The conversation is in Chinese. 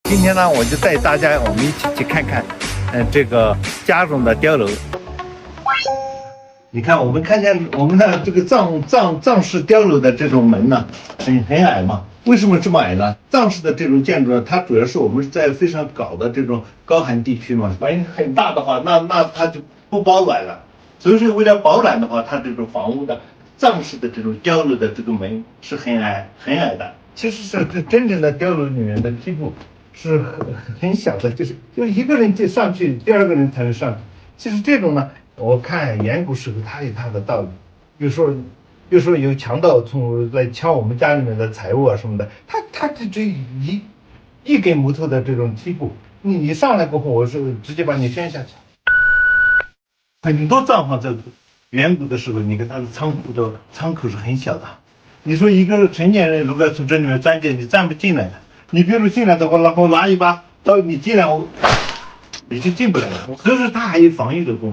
今天呢，我就带大家我们一起去看看，这个家中的碉楼。你看，我们看见我们的这个藏式碉楼的这种门呢，很矮嘛。为什么这么矮呢？藏式的这种建筑呢，它主要是我们在非常高的这种高寒地区嘛，万一很大的话，那它就不保暖了。所以说，为了保暖的话，它这种房屋的藏式的这种碉楼的这个门是很矮的。其实是这真正的碉楼里面的梯步是很小的，就一个人就上去，第二个人才能上去。其实这种呢，我看远古时候它有它的道理。比如说有强盗来抢我们家里面的财物啊什么的，他这一根木头的这种梯步，你上来过后，我是直接把你掀下去。很多帐篷在远古的时候，你看它的仓口是很小的。你说一个成年人如果从这里面钻进，你钻不进来的。你比如进来的话，然后拿一把刀，你进来你就进不来了。可是它还有防御的功